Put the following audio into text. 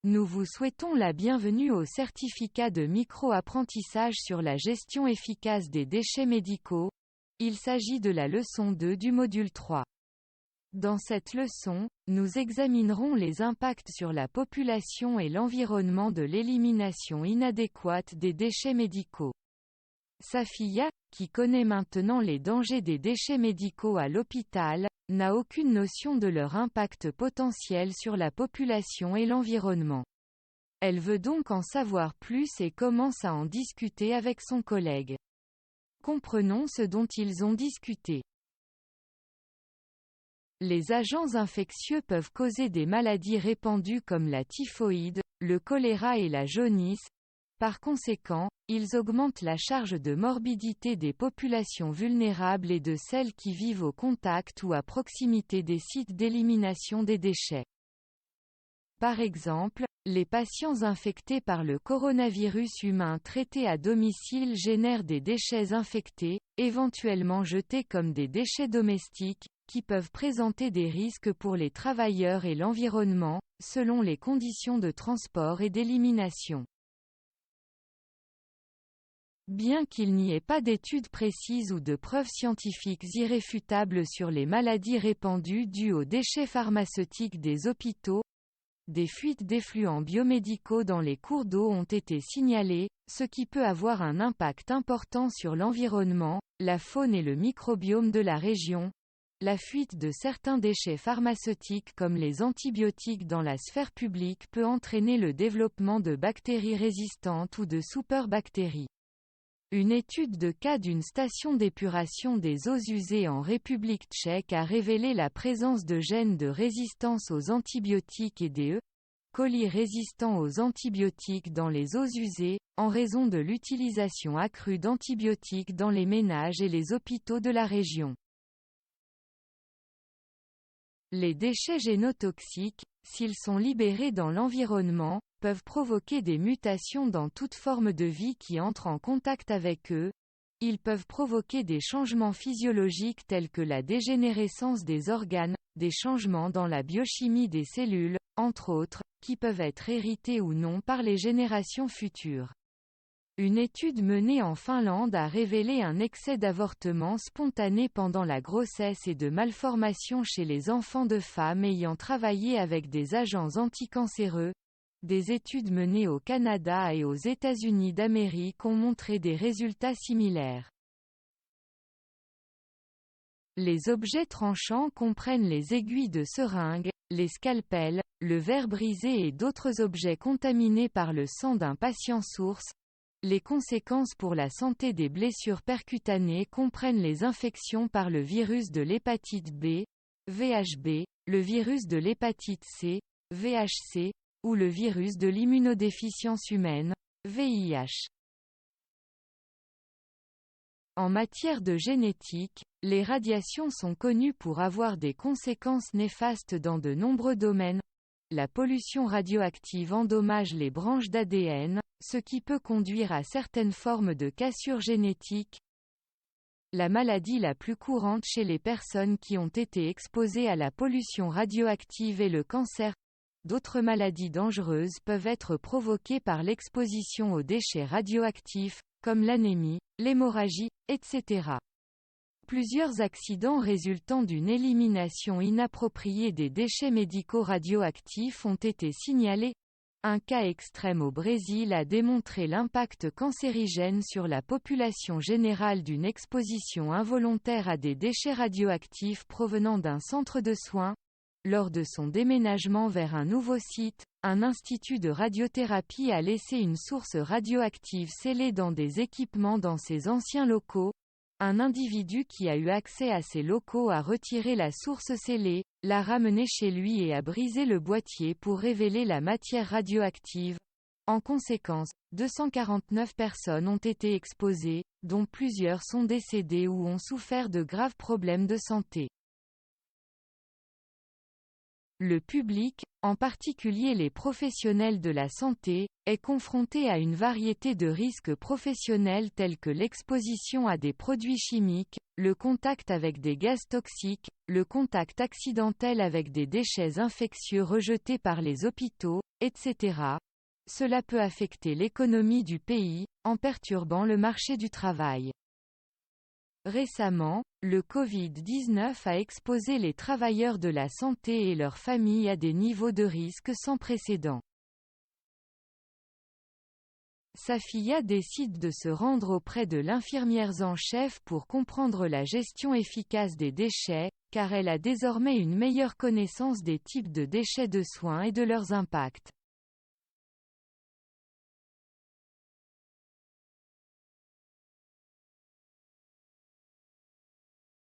Nous vous souhaitons la bienvenue au certificat de micro-apprentissage sur la gestion efficace des déchets médicaux. Il s'agit de la leçon 2 du module 3. Dans cette leçon, nous examinerons les impacts sur la population et l'environnement de l'élimination inadéquate des déchets médicaux. Safia, qui connaît maintenant les dangers des déchets médicaux à l'hôpital, n'a aucune notion de leur impact potentiel sur la population et l'environnement. Elle veut donc en savoir plus et commence à en discuter avec son collègue. Comprenons ce dont ils ont discuté. Les agents infectieux peuvent causer des maladies répandues comme la typhoïde, le choléra et la jaunisse. Par conséquent, ils augmentent la charge de morbidité des populations vulnérables et de celles qui vivent au contact ou à proximité des sites d'élimination des déchets. Par exemple, les patients infectés par le coronavirus humain traités à domicile génèrent des déchets infectés, éventuellement jetés comme des déchets domestiques, qui peuvent présenter des risques pour les travailleurs et l'environnement, selon les conditions de transport et d'élimination. Bien qu'il n'y ait pas d'études précises ou de preuves scientifiques irréfutables sur les maladies répandues dues aux déchets pharmaceutiques des hôpitaux, des fuites d'effluents biomédicaux dans les cours d'eau ont été signalées, ce qui peut avoir un impact important sur l'environnement, la faune et le microbiome de la région. La fuite de certains déchets pharmaceutiques comme les antibiotiques dans la sphère publique peut entraîner le développement de bactéries résistantes ou de superbactéries. Une étude de cas d'une station d'épuration des eaux usées en République tchèque a révélé la présence de gènes de résistance aux antibiotiques et des E. coli résistants aux antibiotiques dans les eaux usées, en raison de l'utilisation accrue d'antibiotiques dans les ménages et les hôpitaux de la région. Les déchets génotoxiques, s'ils sont libérés dans l'environnement, peuvent provoquer des mutations dans toute forme de vie qui entre en contact avec eux. Ils peuvent provoquer des changements physiologiques tels que la dégénérescence des organes, des changements dans la biochimie des cellules, entre autres, qui peuvent être hérités ou non par les générations futures. Une étude menée en Finlande a révélé un excès d'avortement spontané pendant la grossesse et de malformations chez les enfants de femmes ayant travaillé avec des agents anticancéreux. Des études menées au Canada et aux États-Unis d'Amérique ont montré des résultats similaires. Les objets tranchants comprennent les aiguilles de seringue, les scalpels, le verre brisé et d'autres objets contaminés par le sang d'un patient source. Les conséquences pour la santé des blessures percutanées comprennent les infections par le virus de l'hépatite B, VHB, le virus de l'hépatite C, VHC, ou le virus de l'immunodéficience humaine, VIH. En matière de génétique, les radiations sont connues pour avoir des conséquences néfastes dans de nombreux domaines. La pollution radioactive endommage les branches d'ADN, ce qui peut conduire à certaines formes de cassure génétique. La maladie la plus courante chez les personnes qui ont été exposées à la pollution radioactive est le cancer. D'autres maladies dangereuses peuvent être provoquées par l'exposition aux déchets radioactifs, comme l'anémie, l'hémorragie, etc. Plusieurs accidents résultant d'une élimination inappropriée des déchets médicaux radioactifs ont été signalés. Un cas extrême au Brésil a démontré l'impact cancérigène sur la population générale d'une exposition involontaire à des déchets radioactifs provenant d'un centre de soins. Lors de son déménagement vers un nouveau site, un institut de radiothérapie a laissé une source radioactive scellée dans des équipements dans ses anciens locaux. Un individu qui a eu accès à ces locaux a retiré la source scellée, l'a ramenée chez lui et a brisé le boîtier pour révéler la matière radioactive. En conséquence, 249 personnes ont été exposées, dont plusieurs sont décédées ou ont souffert de graves problèmes de santé. Le public, en particulier les professionnels de la santé, est confronté à une variété de risques professionnels tels que l'exposition à des produits chimiques, le contact avec des gaz toxiques, le contact accidentel avec des déchets infectieux rejetés par les hôpitaux, etc. Cela peut affecter l'économie du pays, en perturbant le marché du travail. Récemment, le Covid-19 a exposé les travailleurs de la santé et leurs familles à des niveaux de risque sans précédent. Safia décide de se rendre auprès de l'infirmière en chef pour comprendre la gestion efficace des déchets, car elle a désormais une meilleure connaissance des types de déchets de soins et de leurs impacts.